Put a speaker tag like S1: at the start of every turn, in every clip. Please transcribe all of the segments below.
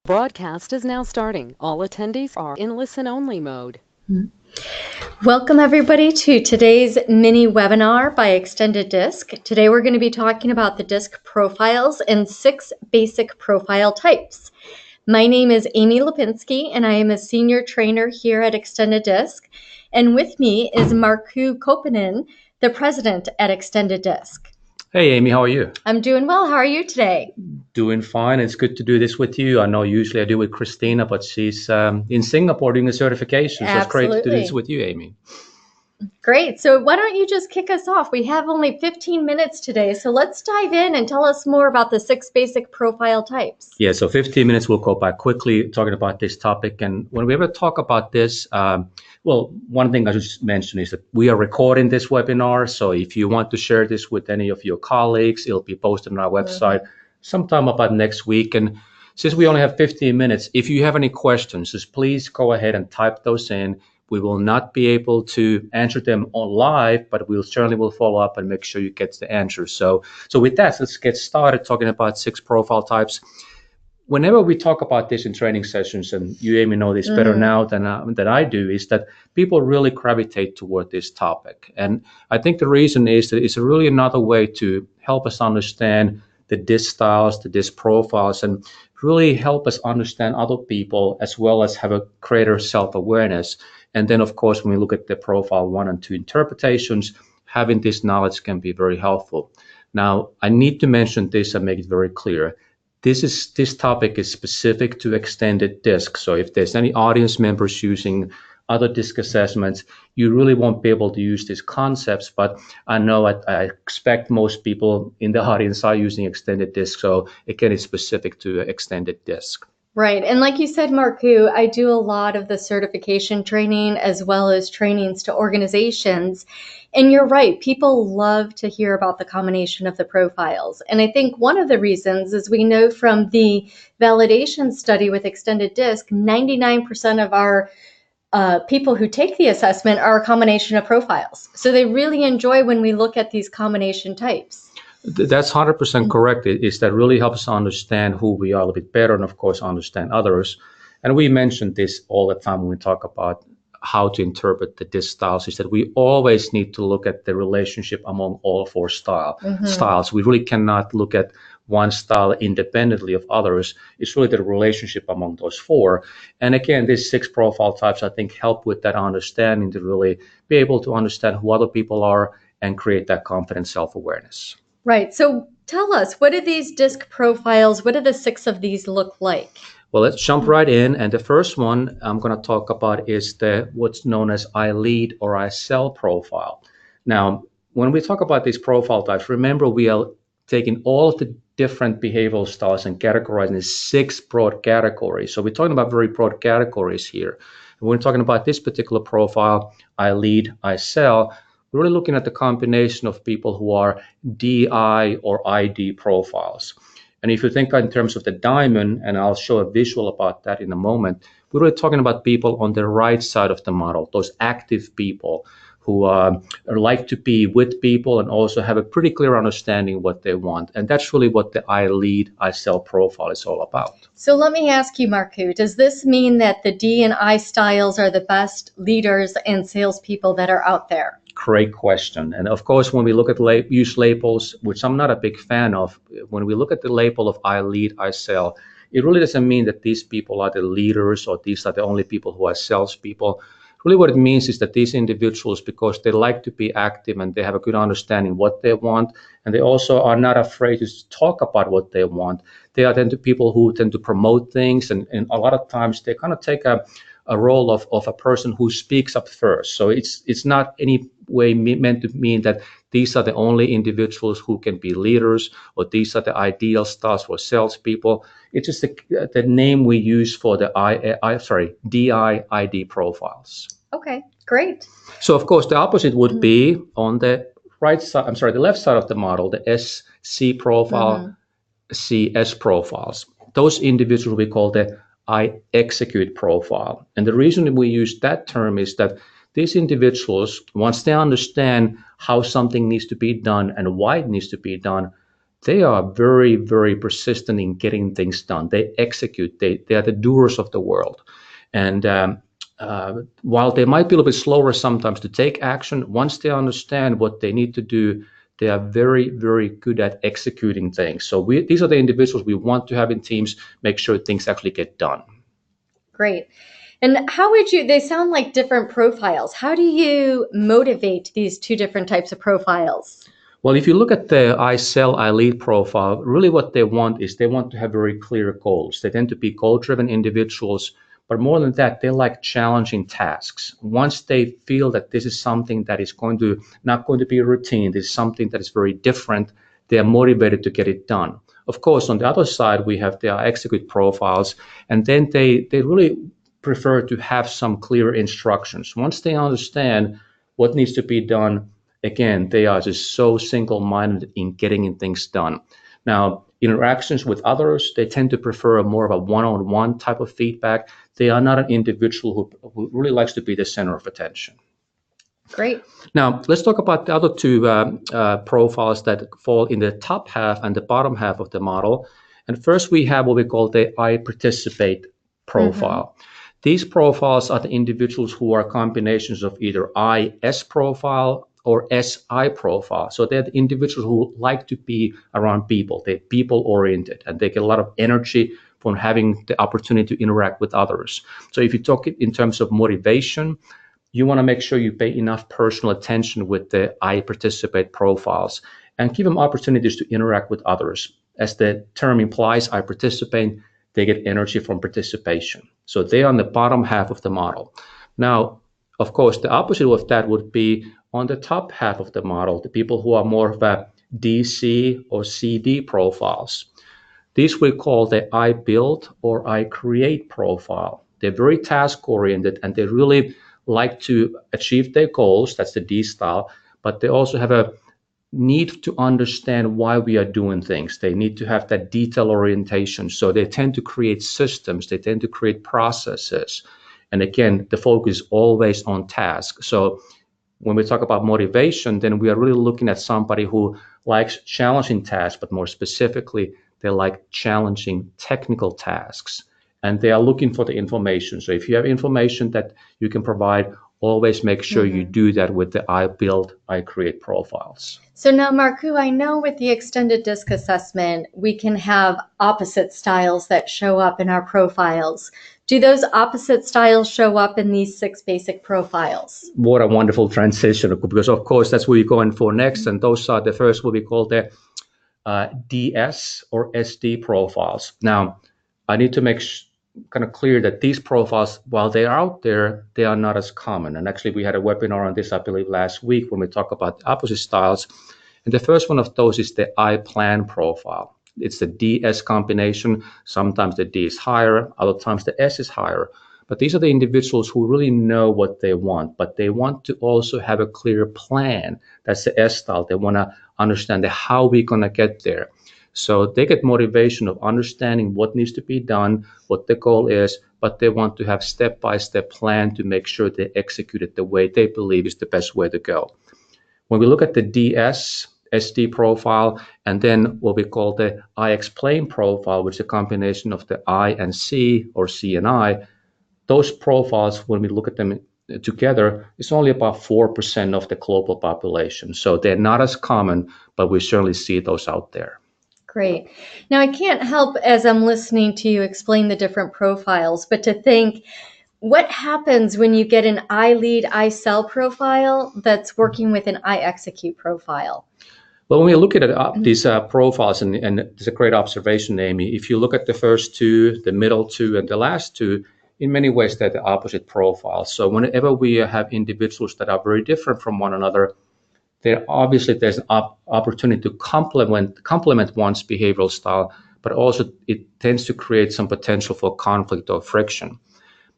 S1: Broadcast is now starting. All attendees are in listen-only mode.
S2: Welcome everybody to today's mini webinar by Extended Disc. Today we're going to be talking about the disc profiles and 6 basic profile types. My name is Amy Lipinski and I am a senior trainer here at Extended Disc. And with me is Markku Kopinen, the president at Extended Disc.
S3: Hey, Amy, how are you?
S2: I'm doing well. How are you today?
S3: Doing fine. It's good to do this with you. I know usually I do with Christina, but she's in Singapore doing a certification. So it's great to do this with you, Amy.
S2: Great. So why don't you just kick us off? We have only 15 minutes today. So let's dive in and tell us more about the 6 basic profile types.
S3: Yeah, so 15 minutes will go by quickly talking about this topic. And when we ever talk about this, one thing I just mentioned is that we are recording this webinar. So if you want to share this with any of your colleagues, it'll be posted on our website sometime about next week. And since we only have 15 minutes, if you have any questions, just please go ahead and type those in. We will not be able to answer them on live, but we'll certainly will follow up and make sure you get the answers. So with that, let's get started talking about 6 profile types. Whenever we talk about this in training sessions, and you, Amy, know this better now than I do, is that people really gravitate toward this topic. And I think the reason is that it's really another way to help us understand the disc styles, the disc profiles, and really help us understand other people as well as have a greater self-awareness. And then, of course, when we look at the profile 1 and 2 interpretations, having this knowledge can be very helpful. Now, I need to mention this and make it very clear. This topic is specific to Extended Disc. So if there's any audience members using other disc assessments, you really won't be able to use these concepts. But I know I expect most people in the audience are using Extended Disc. So again, it's specific to Extended Disc.
S2: Right. And like you said, Markku, I do a lot of the certification training as well as trainings to organizations. And you're right, people love to hear about the combination of the profiles. And I think one of the reasons is we know from the validation study with Extended Disc, 99% of our people who take the assessment are a combination of profiles. So they really enjoy when we look at these combination types.
S3: That's 100% correct. Is that really helps us understand who we are a little bit better and, of course, understand others. And we mentioned this all the time when we talk about how to interpret the disc styles, is that we always need to look at the relationship among all 4 styles. We really cannot look at one style independently of others. It's really the relationship among those 4. And again, these 6 profile types, I think, help with that understanding to really be able to understand who other people are and create that confident self-awareness.
S2: Right. So tell us, what do these disc profiles, what do the 6 of these look like?
S3: Well, let's jump right in. And the first one I'm going to talk about is what's known as I lead or I sell profile. Now, when we talk about these profile types, remember we are taking all of the different behavioral styles and categorizing in 6 broad categories. So we're talking about very broad categories here. And when we're talking about this particular profile, I lead, I sell, we're really looking at the combination of people who are DI or ID profiles. And if you think in terms of the diamond, and I'll show a visual about that in a moment, we're really talking about people on the right side of the model, those active people who like to be with people and also have a pretty clear understanding what they want. And that's really what the I lead, I sell profile is all about.
S2: So let me ask you, Markku, does this mean that the D and I styles are the best leaders and salespeople that are out there?
S3: Great question. And of course, when we look at use labels, which I'm not a big fan of, when we look at the label of I lead, I sell, it really doesn't mean that these people are the leaders or these are the only people who are salespeople. Really what it means is that these individuals, because they like to be active and they have a good understanding what they want, and they also are not afraid to talk about what they want, they are then the people who tend to promote things. And a lot of times they kind of take a role of a person who speaks up first. So it's not any way meant to mean that these are the only individuals who can be leaders or these are the ideal styles for salespeople. It's just the name we use for the DI ID profiles.
S2: Okay, great.
S3: So of course the opposite would be on the the left side of the model, the SC profile, CS profiles. Those individuals we call the I execute profile. And the reason we use that term is that these individuals, once they understand how something needs to be done and why it needs to be done, they are very, very persistent in getting things done. They execute. They are the doers of the world. And while they might be a little bit slower sometimes to take action, once they understand what they need to do, they are very, very good at executing things. So these are the individuals we want to have in teams, make sure things actually get done.
S2: Great. And how would you, they sound like different profiles. How do you motivate these two different types of profiles?
S3: Well, if you look at the I sell, I lead profile, really what they want is they want to have very clear goals. They tend to be goal-driven individuals, but more than that, they like challenging tasks. Once they feel that this is something that is not going to be routine, this is something that is very different, they are motivated to get it done. Of course, on the other side, we have their execute profiles, and then they really prefer to have some clear instructions. Once they understand what needs to be done, again, they are just so single-minded in getting things done. Now, interactions with others, they tend to prefer more of a one-on-one type of feedback. They are not an individual who really likes to be the center of attention.
S2: Great.
S3: Now, let's talk about the other two profiles that fall in the top half and the bottom half of the model. And first, we have what we call the I participate profile. These profiles are the individuals who are combinations of either IS profile or SI profile. So they're the individuals who like to be around people. They're people-oriented, and they get a lot of energy from having the opportunity to interact with others. So if you talk in terms of motivation, you want to make sure you pay enough personal attention with the I participate profiles and give them opportunities to interact with others. As the term implies, I participate, they get energy from participation. So they're on the bottom half of the model. Now, of course, the opposite of that would be on the top half of the model, the people who are more of a DC or CD profiles. These we call the I build or I create profile. They're very task oriented and they really like to achieve their goals. That's the D style, but they also have a need to understand why we are doing things. They need to have that detail orientation. So they tend to create systems. They tend to create processes. And again, the focus is always on task. So when we talk about motivation, then we are really looking at somebody who likes challenging tasks, but more specifically, they like challenging technical tasks. And they are looking for the information. So if you have information that you can provide, always make sure you do that with the I build, I create profiles.
S2: So now, Markku, I know with the extended DISC assessment, we can have opposite styles that show up in our profiles. Do those opposite styles show up in these 6 basic profiles?
S3: What a wonderful transition, because of course that's what we're going for next. And those are the first what we call the DS or SD profiles. Now, I need to make kind of clear that these profiles, while they are out there, they are not as common. And actually, we had a webinar on this, I believe, last week when we talk about the opposite styles. And the first one of those is the I plan profile. It's the DS combination. Sometimes the D is higher, other times the S is higher. But these are the individuals who really know what they want, but they want to also have a clear plan. That's the S style. They want to understand how we're going to get there. So they get motivation of understanding what needs to be done, what the goal is, but they want to have step-by-step plan to make sure they execute it the way they believe is the best way to go. When we look at the DS, SD profile, and then what we call the I explain profile, which is a combination of the I and C or C and I, those profiles, when we look at them together, it's only about 4% of the global population. So they're not as common, but we certainly see those out there.
S2: Great. Now, I can't help as I'm listening to you explain the different profiles, but to think, what happens when you get an I lead, I sell profile that's working with an I execute profile?
S3: Well, when we look at these profiles, and it's a great observation, Amy, if you look at the first 2, the middle 2, and the last 2, in many ways, they're the opposite profiles. So whenever we have individuals that are very different from one another, there's an opportunity to complement one's behavioral style, but also it tends to create some potential for conflict or friction.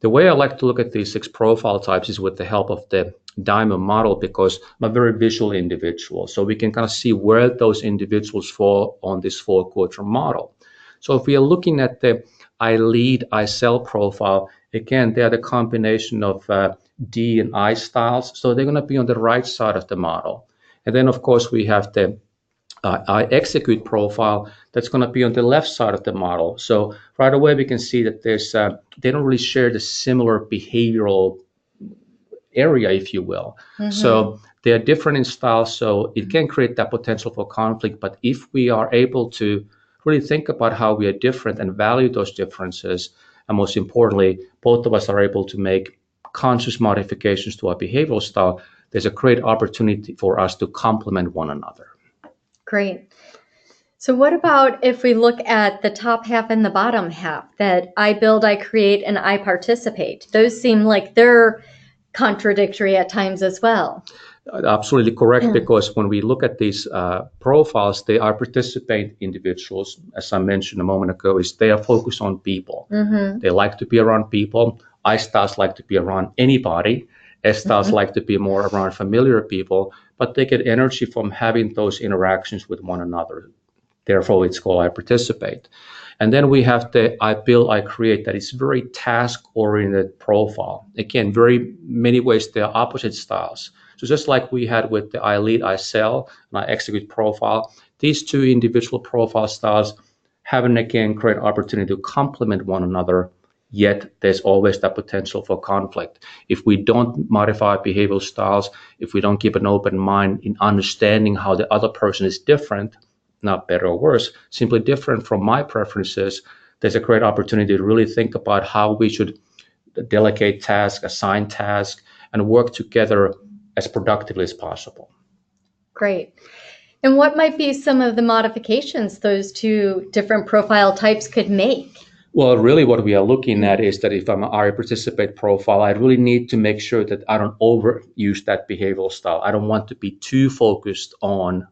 S3: The way I like to look at these 6 profile types is with the help of the diamond model, because I'm a very visual individual. So we can kind of see where those individuals fall on this 4-quadrant model. So if we are looking at the I lead, I sell profile, again, they're the combination of D and I styles. So they're going to be on the right side of the model. And then, of course, we have the I execute profile that's going to be on the left side of the model. So right away we can see that they don't really share the similar behavioral area, if you will. So they are different in style, so it can create that potential for conflict. But if we are able to really think about how we are different and value those differences, and most importantly, both of us are able to make conscious modifications to our behavioral style, there's a great opportunity for us to complement one another.
S2: Great. So what about if we look at the top half and the bottom half, that I build, I create, and I participate? Those seem like they're contradictory at times as well.
S3: Absolutely correct, because when we look at these profiles, they are participant individuals. As I mentioned a moment ago, they are focused on people. They like to be around people. I styles like to be around anybody. S styles like to be more around familiar people, but they get energy from having those interactions with one another. Therefore, it's called I participate. And then we have the I build, I create, that is very task-oriented profile. Again, very many ways they're opposite styles. So just like we had with the I lead, I sell, and I execute profile, these two individual profile styles have, again, great opportunity to complement one another, yet there's always that potential for conflict. If we don't modify behavioral styles, if we don't keep an open mind in understanding how the other person is different, not better or worse, simply different from my preferences, there's a great opportunity to really think about how we should delegate tasks, assign tasks, and work together as productively as possible.
S2: Great. And what might be some of the modifications those two different profile types could make?
S3: Well, really what we are looking at is that if I'm an I participate profile, I really need to make sure that I don't overuse that behavioral style. I don't want to be too focused on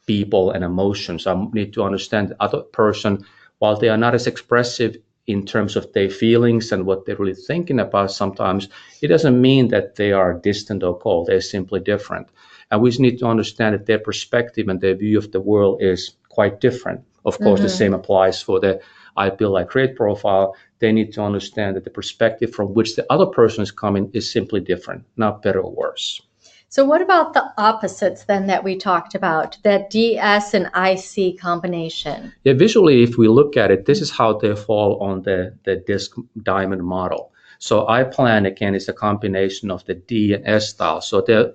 S3: people and emotions. I need to understand the other person, while they are not as expressive in terms of their feelings and what they're really thinking about sometimes, it doesn't mean that they are distant or cold. They're simply different. And we just need to understand that their perspective and their view of the world is quite different. Of course, the same applies for the I build, I create profile. They need to understand that the perspective from which the other person is coming is simply different, not better or worse.
S2: So what about the opposites then that we talked about, that DS and IC combination?
S3: Yeah, visually, if we look at it, this is how they fall on the disc diamond model. So I plan, again, is a combination of the D and S style. So they're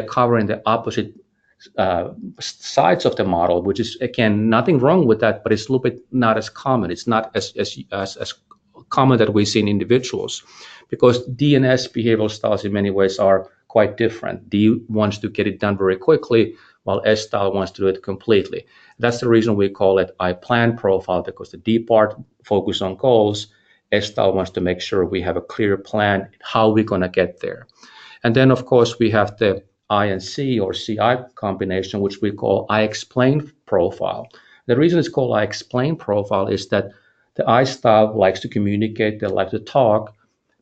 S3: covering the opposite sides of the model, which is, again, nothing wrong with that, but it's a little bit not as common. It's not as common that we see in individuals, because D and S behavioral styles in many ways are quite different. D wants to get it done very quickly, while S style wants to do it completely. That's the reason we call it I plan profile, because the D part focuses on goals. S style wants to make sure we have a clear plan how we're going to get there. And then, of course, we have the I and C or CI combination, which we call I explain profile. The reason it's called I explain profile is that the I style likes to communicate, they like to talk,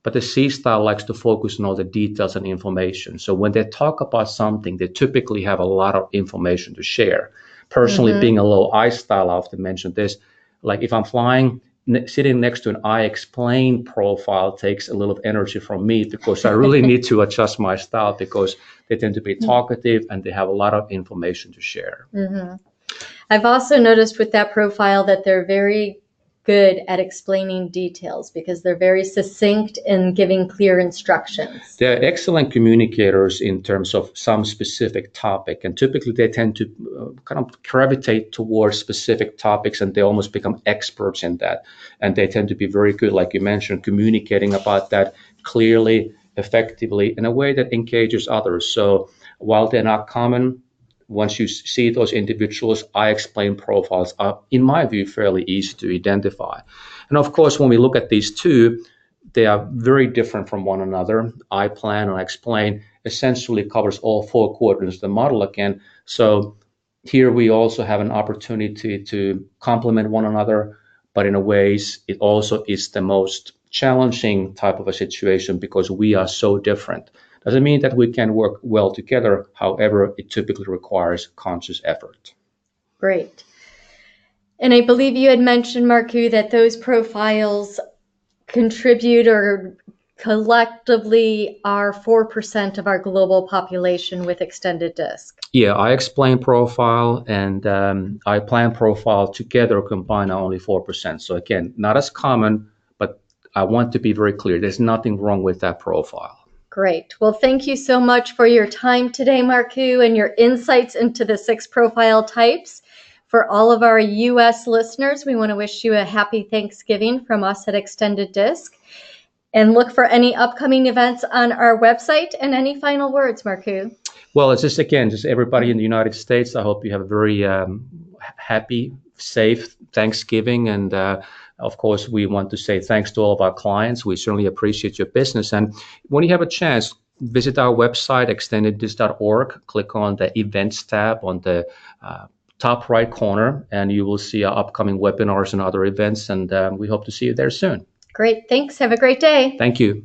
S3: but the C style likes to focus on all the details and information. So when they talk about something, they typically have a lot of information to share. Personally, being a low I style, I often mention this, like if I'm flying, sitting next to an I explain profile takes a little energy from me, because I really need to adjust my style, because they tend to be talkative and they have a lot of information to share.
S2: I've also noticed with that profile that they're very good at explaining details, because they're very succinct in giving clear instructions.
S3: They're excellent communicators in terms of some specific topic, and typically they tend to kind of gravitate towards specific topics, and they almost become experts in that. And they tend to be very good, like you mentioned, communicating about that clearly, effectively, in a way that engages others. So while they're not common, once you see those individuals, I explain profiles are, in my view, fairly easy to identify. And of course, when we look at these two, they are very different from one another. I plan and I explain essentially covers all four quadrants of the model again. So here we also have an opportunity to complement one another, but in a ways, it also is the most challenging type of a situation, because we are so different. Doesn't mean that we can work well together. However, it typically requires conscious effort.
S2: Great. And I believe you had mentioned, Markku, that those profiles contribute or collectively are 4% of our global population with extended disc.
S3: Yeah, I explain profile and I plan profile together combine are only 4%. So again, not as common, but I want to be very clear. There's nothing wrong with that profile.
S2: Great. Well, thank you so much for your time today, Markku, and your insights into the 6 profile types. For all of our U.S. listeners, we want to wish you a happy Thanksgiving from us at Extended Disc. And look for any upcoming events on our website. And any final words, Markku?
S3: Well, it's just everybody in the United States. I hope you have a very happy, safe Thanksgiving. And of course, we want to say thanks to all of our clients. We certainly appreciate your business. And when you have a chance, visit our website, extendeddisc.org. Click on the events tab on the top right corner, and you will see our upcoming webinars and other events. And we hope to see you there soon.
S2: Great. Thanks. Have a great day.
S3: Thank you.